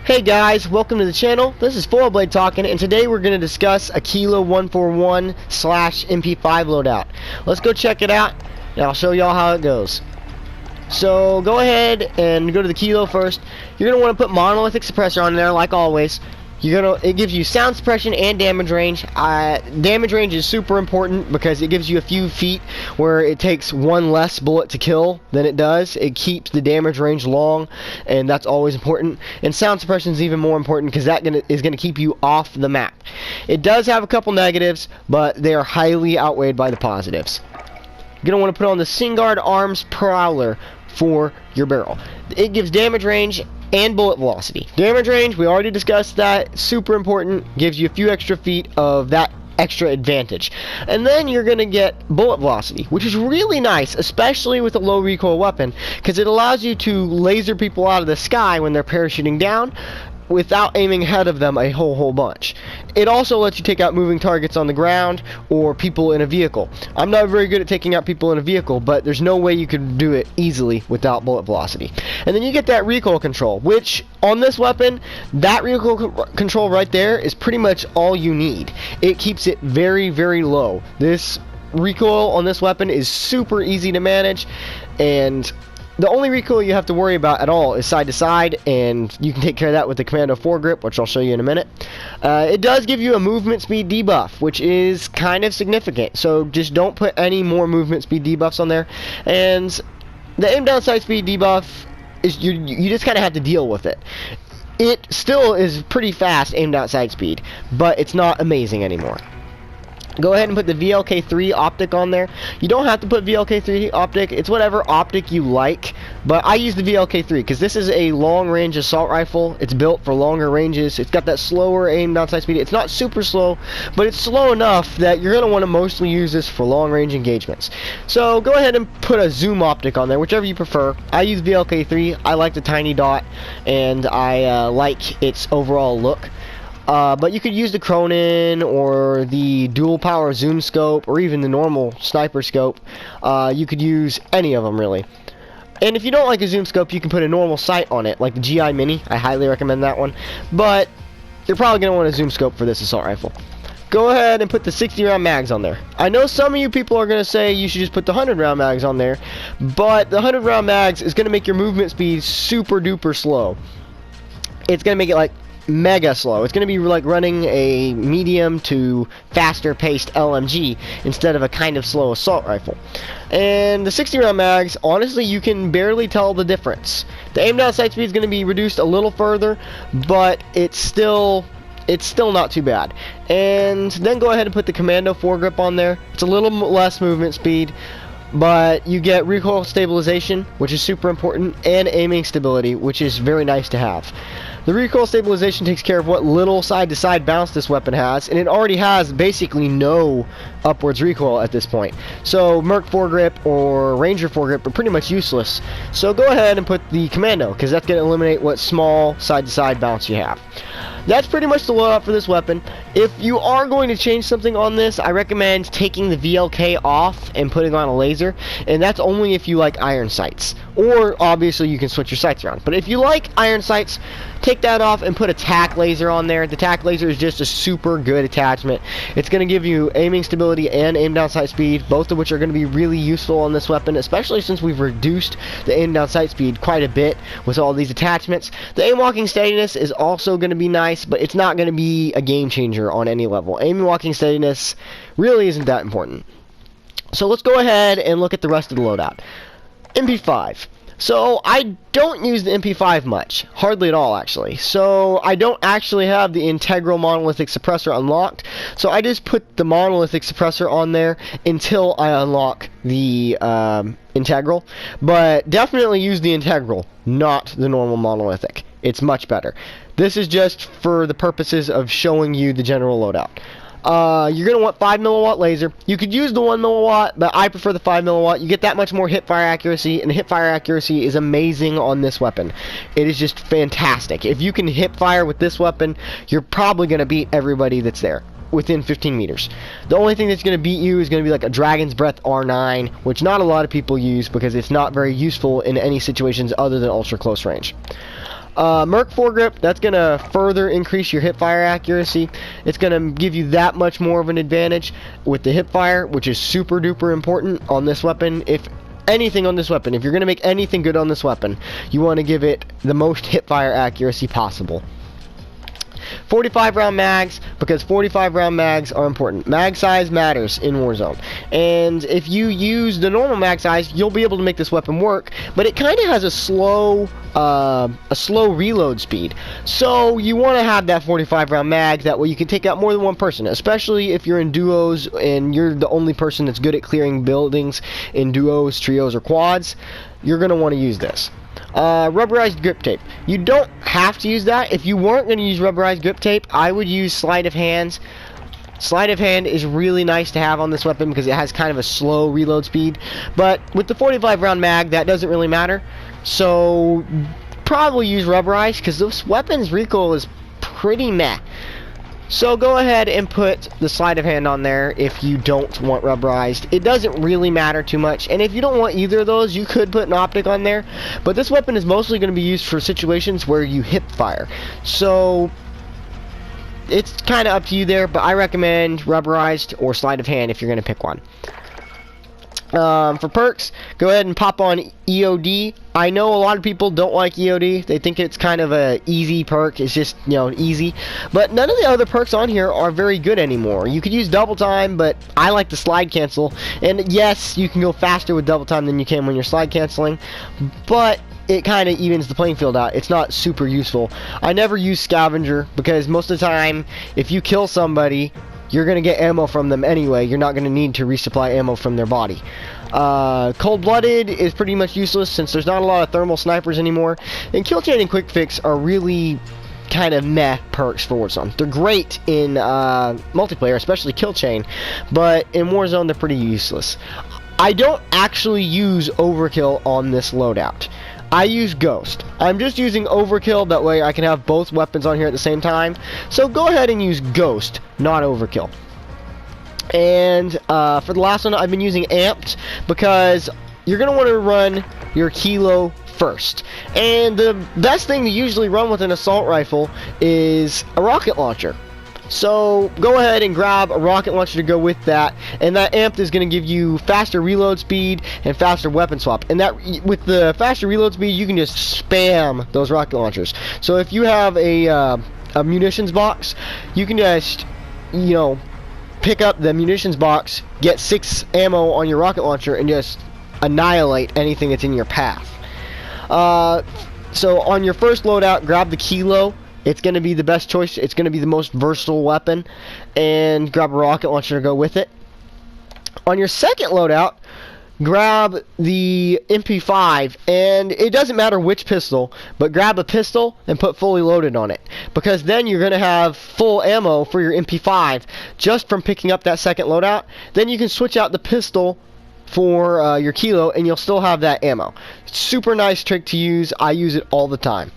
Hey guys, welcome to the channel. This is Foil Blade talking, and today we're going to discuss a Kilo 141 / MP5 loadout. Let's go check it out, and I'll show y'all how it goes. So go ahead and go to the Kilo first. You're going to want to put monolithic suppressor on there, like always. It gives you sound suppression and damage range. Damage range is super important because it gives you a few feet where it takes one less bullet to kill than it does. It keeps the damage range long, and that's always important. And sound suppression is even more important because that is going to keep you off the map. It does have a couple negatives, but they are highly outweighed by the positives. You're going to want to put on the Singard Arms Prowler for your barrel. It gives damage range and bullet velocity. Damage range, we already discussed that. Super important. Gives you a few extra feet of that extra advantage. And then you're going to get bullet velocity, which is really nice, especially with a low recoil weapon, because it allows you to laser people out of the sky when they're parachuting down without aiming ahead of them a whole bunch. It also lets you take out moving targets on the ground or people in a vehicle. I'm not very good at taking out people in a vehicle, but there's no way you could do it easily without bullet velocity. And then you get that recoil control, which on this weapon, that recoil control right there is pretty much all you need. It keeps it very low. This recoil on this weapon is super easy to manage, and the only recoil you have to worry about at all is side to side, and you can take care of that with the Commando foregrip, which I'll show you in a minute. It does give you a movement speed debuff, which is kind of significant, so just don't put any more movement speed debuffs on there. And the aim down sight speed debuff is you just kind of have to deal with it. It still is pretty fast aim down sight speed, but it's not amazing anymore. Go ahead and put the VLK3 optic on there. You don't have to put VLK3 optic. It's whatever optic you like, but I use the VLK3 because this is a long-range assault rifle. It's built for longer ranges. It's got that slower aim down sight speed. It's not super slow, but it's slow enough that you're going to want to mostly use this for long-range engagements. So go ahead and put a zoom optic on there, whichever you prefer. I use VLK3. I like the tiny dot, and I like its overall look. But you could use the Cronin or the dual power zoom scope or even the normal sniper scope. You could use any of them really. And if you don't like a zoom scope, you can put a normal sight on it, like the GI Mini. I highly recommend that one. But you're probably going to want a zoom scope for this assault rifle. Go ahead and put the 60 round mags on there. I know some of you people are going to say you should just put the 100 round mags on there, but the 100 round mags is going to make your movement speed super duper slow. It's going to make it like mega slow. It's going to be like running a medium to faster paced LMG instead of a kind of slow assault rifle. And the 60 round mags, honestly, you can barely tell the difference. The aim down sight speed is going to be reduced a little further, but it's still not too bad. And then go ahead and put the Commando foregrip on there. It's a little less movement speed, but you get recoil stabilization, which is super important, and aiming stability, which is very nice to have. The recoil stabilization takes care of what little side-to-side bounce this weapon has, and it already has basically no upwards recoil at this point. So Merc foregrip or Ranger foregrip are pretty much useless. So go ahead and put the Commando, because that's going to eliminate what small side-to-side bounce you have. That's pretty much the loadout for this weapon. If you are going to change something on this, I recommend taking the VLK off and putting on a laser, and that's only if you like iron sights. Or obviously you can switch your sights around. But if you like iron sights, take that off and put a tack laser on there. The tack laser is just a super good attachment. It's going to give you aiming stability and aim down sight speed, both of which are going to be really useful on this weapon, especially since we've reduced the aim down sight speed quite a bit with all these attachments. The aim walking steadiness is also going to be nice, but it's not going to be a game changer on any level. Aim walking steadiness really isn't that important. So let's go ahead and look at the rest of the loadout. MP5. So I don't use the MP5 much, hardly at all actually. So I don't actually have the integral monolithic suppressor unlocked. So I just put the monolithic suppressor on there until I unlock the integral. But definitely use the integral, not the normal monolithic. It's much better. This is just for the purposes of showing you the general loadout. You're going to want 5 milliwatt laser. You could use the 1 milliwatt, but I prefer the 5 milliwatt. You get that much more hip fire accuracy, and hip fire accuracy is amazing on this weapon. It is just fantastic. If you can hip fire with this weapon, you're probably going to beat everybody that's there within 15 meters. The only thing that's going to beat you is going to be like a Dragon's Breath R9, which not a lot of people use because it's not very useful in any situations other than ultra close range. Merc foregrip, that's going to further increase your hipfire accuracy. It's going to give you that much more of an advantage with the hipfire, which is super duper important on this weapon. If anything on this weapon, if you're going to make anything good on this weapon, you want to give it the most hipfire accuracy possible. 45 round mags, because 45 round mags are important. Mag size matters in Warzone, and if you use the normal mag size, you'll be able to make this weapon work, but it kind of has a slow reload speed. So you want to have that 45 round mag, that way you can take out more than one person, especially if you're in duos and you're the only person that's good at clearing buildings in duos, trios, or quads. You're going to want to use this. Rubberized grip tape. You don't have to use that. If you weren't going to use rubberized grip tape, I would use sleight of hands. Sleight of hand is really nice to have on this weapon because it has kind of a slow reload speed. But with the 45 round mag, that doesn't really matter. So probably use rubberized because this weapon's recoil is pretty meh. So go ahead and put the sleight of hand on there if you don't want rubberized. It doesn't really matter too much. And if you don't want either of those, you could put an optic on there. But this weapon is mostly going to be used for situations where you hip fire. So it's kind of up to you there, but I recommend rubberized or sleight of hand if you're going to pick one. For perks, go ahead and pop on EOD. I know a lot of people don't like EOD. They think it's kind of a easy perk. It's just, you know, easy. But none of the other perks on here are very good anymore. You could use double time, but I like the slide cancel. And yes, you can go faster with double time than you can when you're slide canceling. But it kind of evens the playing field out. It's not super useful. I never use scavenger because most of the time, if you kill somebody, you're going to get ammo from them anyway. You're not going to need to resupply ammo from their body. Cold-blooded is pretty much useless since there's not a lot of thermal snipers anymore. And kill chain and quick fix are really kind of meh perks for Warzone. They're great in multiplayer, especially kill chain, but in Warzone they're pretty useless. I don't actually use overkill on this loadout. I use Ghost. I'm just using Overkill, that way I can have both weapons on here at the same time. So go ahead and use Ghost, not Overkill. And for the last one, I've been using Amped, because you're going to want to run your Kilo first. And the best thing to usually run with an assault rifle is a rocket launcher. So go ahead and grab a rocket launcher to go with that, and that amped is going to give you faster reload speed and faster weapon swap. And that, with the faster reload speed, you can just spam those rocket launchers. So if you have a munitions box, you can just, you know, pick up the munitions box, get 6 ammo on your rocket launcher, and just annihilate anything that's in your path. So on your first loadout, grab the Kilo. It's going to be the best choice. It's going to be the most versatile weapon. And grab a rocket launcher to go with it. On your second loadout, grab the MP5. And it doesn't matter which pistol, but grab a pistol and put fully loaded on it. Because then you're going to have full ammo for your MP5 just from picking up that second loadout. Then you can switch out the pistol for your Kilo and you'll still have that ammo. Super nice trick to use. I use it all the time.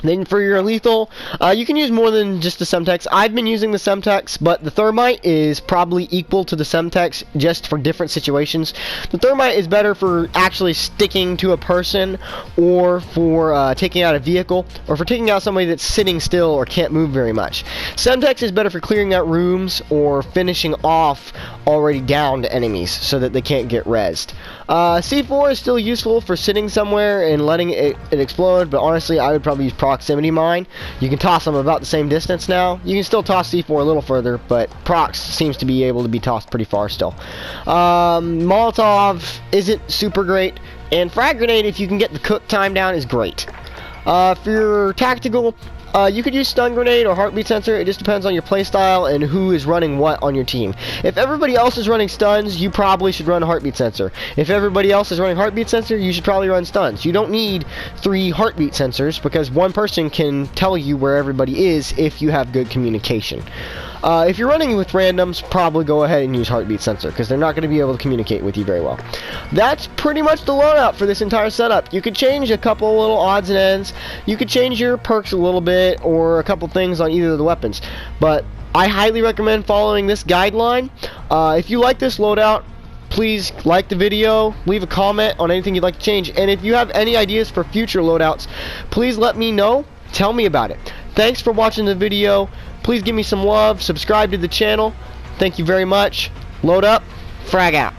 Then for your lethal, you can use more than just the Semtex. I've been using the Semtex, but the Thermite is probably equal to the Semtex just for different situations. The Thermite is better for actually sticking to a person, or for taking out a vehicle, or for taking out somebody that's sitting still or can't move very much. Semtex is better for clearing out rooms or finishing off already downed enemies so that they can't get rezzed. C4 is still useful for sitting somewhere and letting it explode, but honestly I would probably use proximity mine. You can toss them about the same distance now. You can still toss C4 a little further, but prox seems to be able to be tossed pretty far still. Molotov isn't super great, and frag grenade, if you can get the cook time down, is great. For your tactical, you could use stun grenade or heartbeat sensor. It just depends on your playstyle and who is running what on your team. If everybody else is running stuns, you probably should run heartbeat sensor. If everybody else is running heartbeat sensor, you should probably run stuns. You don't need 3 heartbeat sensors because one person can tell you where everybody is if you have good communication. If you're running with randoms, probably go ahead and use heartbeat sensor because they're not going to be able to communicate with you very well. That's pretty much the loadout for this entire setup. You could change a couple little odds and ends. You could change your perks a little bit or a couple things on either of the weapons. But I highly recommend following this guideline. If you like this loadout, please like the video, leave a comment on anything you'd like to change, and if you have any ideas for future loadouts, please let me know. Tell me about it. Thanks for watching the video. Please give me some love. Subscribe to the channel. Thank you very much. Load up. Frag out.